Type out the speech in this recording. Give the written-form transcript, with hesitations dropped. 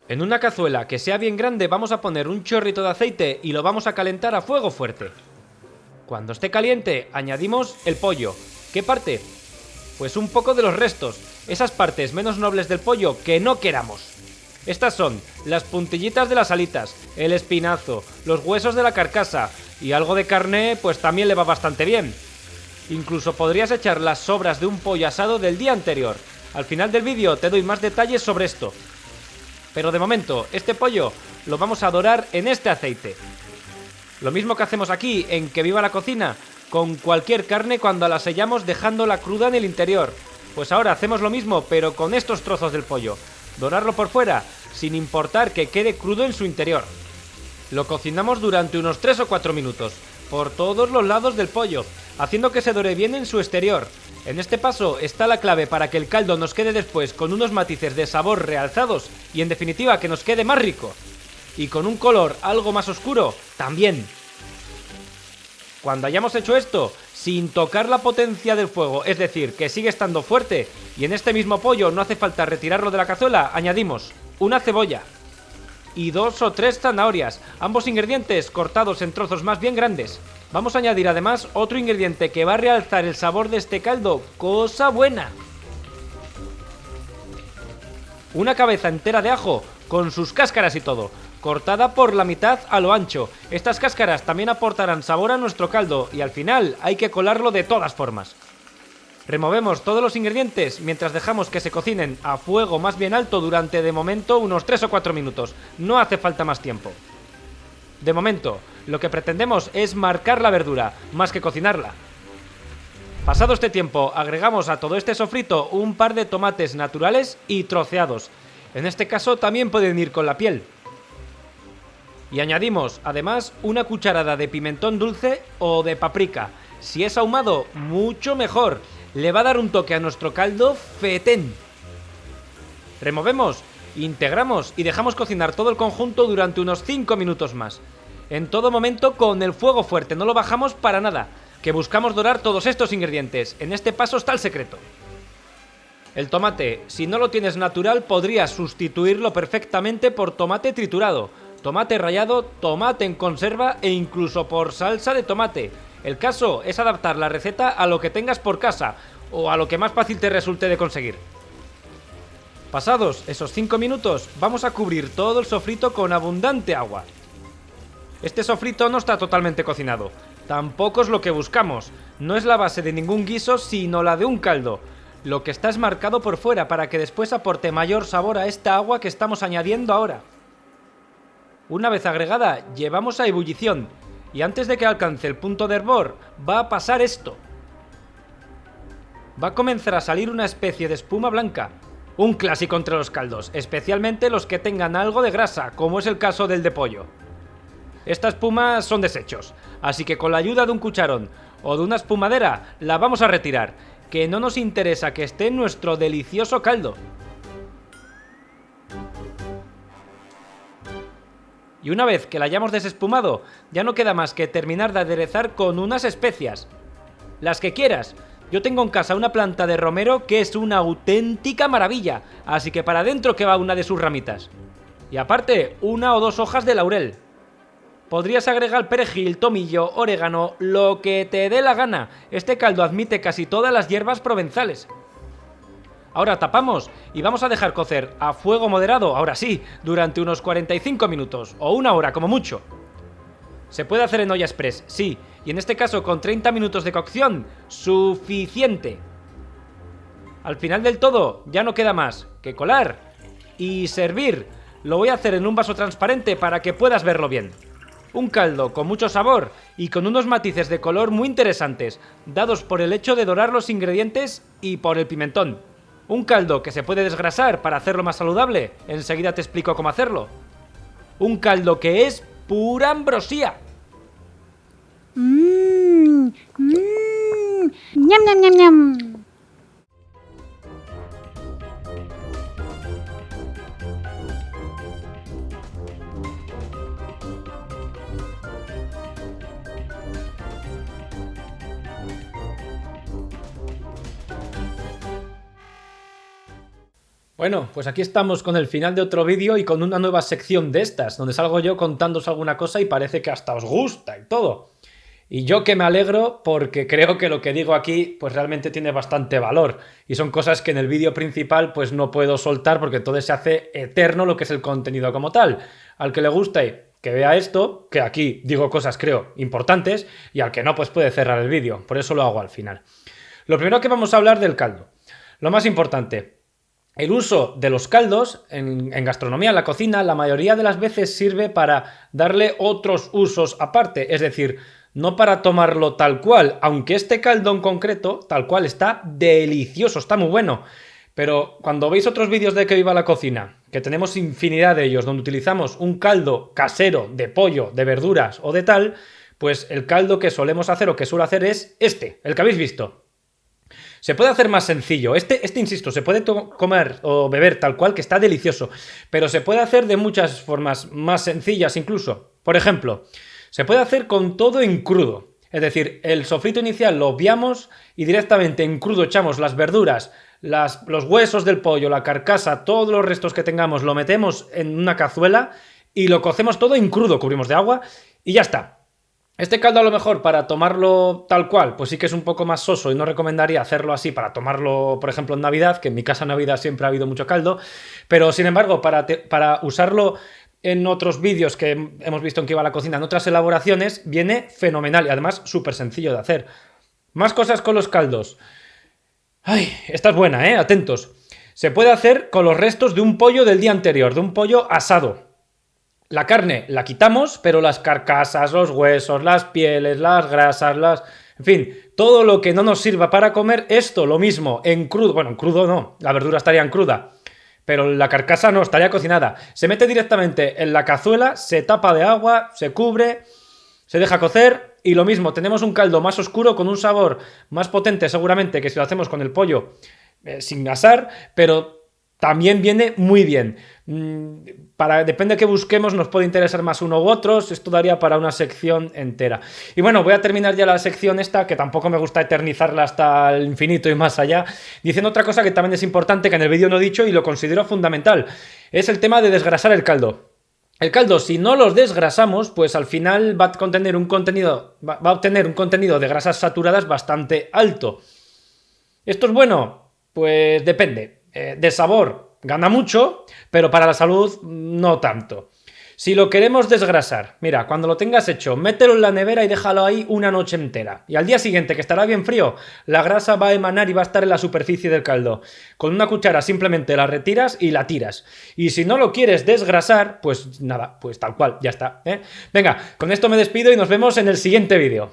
En una cazuela que sea bien grande vamos a poner un chorrito de aceite y lo vamos a calentar a fuego fuerte. Cuando esté caliente añadimos el pollo. ¿Qué parte? Pues un poco de los restos, esas partes menos nobles del pollo que no queramos. Estas son las puntillitas de las alitas, el espinazo, los huesos de la carcasa y algo de carne pues también le va bastante bien. Incluso podrías echar las sobras de un pollo asado del día anterior. Al final del vídeo te doy más detalles sobre esto. Pero de momento, este pollo lo vamos a dorar en este aceite. Lo mismo que hacemos aquí en Que Viva la Cocina, con cualquier carne cuando la sellamos dejándola cruda en el interior. Pues ahora hacemos lo mismo, pero con estos trozos del pollo. Dorarlo por fuera, sin importar que quede crudo en su interior. Lo cocinamos durante unos 3 o 4 minutos, por todos los lados del pollo, haciendo que se dore bien en su exterior. En este paso está la clave para que el caldo nos quede después con unos matices de sabor realzados y en definitiva que nos quede más rico. Y con un color algo más oscuro, también. Cuando hayamos hecho esto, sin tocar la potencia del fuego, es decir, que sigue estando fuerte, y en este mismo pollo no hace falta retirarlo de la cazuela, añadimos una cebolla y 2 o 3 zanahorias, ambos ingredientes cortados en trozos más bien grandes. Vamos a añadir además otro ingrediente que va a realzar el sabor de este caldo, cosa buena. Una cabeza entera de ajo, con sus cáscaras y todo, cortada por la mitad a lo ancho. Estas cáscaras también aportarán sabor a nuestro caldo y al final hay que colarlo de todas formas. Removemos todos los ingredientes mientras dejamos que se cocinen a fuego más bien alto durante de momento unos 3 o 4 minutos. No hace falta más tiempo. De momento, lo que pretendemos es marcar la verdura, más que cocinarla. Pasado este tiempo, agregamos a todo este sofrito un par de tomates naturales y troceados. En este caso también pueden ir con la piel. Y añadimos, además, una cucharada de pimentón dulce o de paprika. Si es ahumado, mucho mejor. Le va a dar un toque a nuestro caldo fetén. Removemos, integramos y dejamos cocinar todo el conjunto durante unos 5 minutos más. En todo momento con el fuego fuerte, no lo bajamos para nada, que buscamos dorar todos estos ingredientes. En este paso está el secreto. El tomate, si no lo tienes natural, podrías sustituirlo perfectamente por tomate triturado, tomate rallado, tomate en conserva e incluso por salsa de tomate. El caso es adaptar la receta a lo que tengas por casa o a lo que más fácil te resulte de conseguir. Pasados esos 5 minutos, vamos a cubrir todo el sofrito con abundante agua. Este sofrito no está totalmente cocinado, tampoco es lo que buscamos, no es la base de ningún guiso sino la de un caldo. Lo que está es marcado por fuera para que después aporte mayor sabor a esta agua que estamos añadiendo ahora. Una vez agregada, llevamos a ebullición. Y antes de que alcance el punto de hervor, va a pasar esto. Va a comenzar a salir una especie de espuma blanca. Un clásico entre los caldos, especialmente los que tengan algo de grasa, como es el caso del de pollo. Esta espuma son desechos, así que con la ayuda de un cucharón o de una espumadera la vamos a retirar, que no nos interesa que esté en nuestro delicioso caldo. Y una vez que la hayamos desespumado, ya no queda más que terminar de aderezar con unas especias. Las que quieras. Yo tengo en casa una planta de romero que es una auténtica maravilla, así que para adentro que va una de sus ramitas. Y aparte, 1 o 2 hojas de laurel. Podrías agregar perejil, tomillo, orégano, lo que te dé la gana. Este caldo admite casi todas las hierbas provenzales. Ahora tapamos y vamos a dejar cocer a fuego moderado, ahora sí, durante unos 45 minutos o 1 hora como mucho. Se puede hacer en olla express, sí, y en este caso con 30 minutos de cocción, suficiente. Al final del todo ya no queda más que colar y servir. Lo voy a hacer en un vaso transparente para que puedas verlo bien. Un caldo con mucho sabor y con unos matices de color muy interesantes, dados por el hecho de dorar los ingredientes y por el pimentón. Un caldo que se puede desgrasar para hacerlo más saludable. Enseguida te explico cómo hacerlo. Un caldo que es pura ambrosía. Ñam, ñam, ñam, ñam. Bueno, pues aquí estamos con el final de otro vídeo y con una nueva sección de estas, donde salgo yo contándoos alguna cosa y parece que hasta os gusta y todo. Y yo que me alegro porque creo que lo que digo aquí pues realmente tiene bastante valor. Y son cosas que en el vídeo principal pues no puedo soltar porque entonces se hace eterno lo que es el contenido como tal. Al que le guste que vea esto, que aquí digo cosas creo importantes, y al que no pues puede cerrar el vídeo. Por eso lo hago al final. Lo primero que vamos a hablar del caldo. Lo más importante. El uso de los caldos en gastronomía, en la cocina, la mayoría de las veces sirve para darle otros usos aparte, es decir, no para tomarlo tal cual, aunque este caldo en concreto, tal cual, está delicioso, está muy bueno. Pero cuando veis otros vídeos de Que Viva la Cocina, que tenemos infinidad de ellos, donde utilizamos un caldo casero de pollo, de verduras o de tal, pues el caldo que solemos hacer o que suelo hacer es este, el que habéis visto. Se puede hacer más sencillo. Insisto, se puede comer o beber tal cual, que está delicioso. Pero se puede hacer de muchas formas más sencillas incluso. Por ejemplo, se puede hacer con todo en crudo. Es decir, el sofrito inicial lo obviamos y directamente en crudo echamos las verduras, los huesos del pollo, la carcasa, todos los restos que tengamos, lo metemos en una cazuela y lo cocemos todo en crudo, cubrimos de agua y ya está. Este caldo a lo mejor para tomarlo tal cual, pues sí que es un poco más soso y no recomendaría hacerlo así para tomarlo, por ejemplo, en Navidad, que en mi casa en Navidad siempre ha habido mucho caldo, pero sin embargo, para usarlo en otros vídeos que hemos visto en Que Iba a la Cocina, en otras elaboraciones, viene fenomenal y además súper sencillo de hacer. Más cosas con los caldos. Ay, esta es buena, atentos. Se puede hacer con los restos de un pollo del día anterior, de un pollo asado. La carne la quitamos, pero las carcasas, los huesos, las pieles, las grasas, en fin, todo lo que no nos sirva para comer, esto lo mismo, en crudo. Bueno, en crudo no, la verdura estaría en cruda, pero la carcasa no, estaría cocinada. Se mete directamente en la cazuela, se tapa de agua, se cubre, se deja cocer y lo mismo, tenemos un caldo más oscuro con un sabor más potente seguramente que si lo hacemos con el pollo sin asar, pero también viene muy bien. Depende de qué busquemos, nos puede interesar más uno u otros. Esto daría para una sección entera. Y bueno, voy a terminar ya la sección esta, que tampoco me gusta eternizarla hasta el infinito y más allá, diciendo otra cosa que también es importante, que en el vídeo no he dicho y lo considero fundamental. Es el tema de desgrasar el caldo. El caldo, si no los desgrasamos, pues al final va a obtener un contenido de grasas saturadas bastante alto. ¿Esto es bueno? Pues depende. De sabor gana mucho, pero para la salud no tanto. Si lo queremos desgrasar, mira, cuando lo tengas hecho, mételo en la nevera y déjalo ahí una noche entera. Y al día siguiente, que estará bien frío, la grasa va a emanar y va a estar en la superficie del caldo. Con una cuchara simplemente la retiras y la tiras. Y si no lo quieres desgrasar, pues nada, pues tal cual, ya está. Venga, con esto me despido y nos vemos en el siguiente vídeo.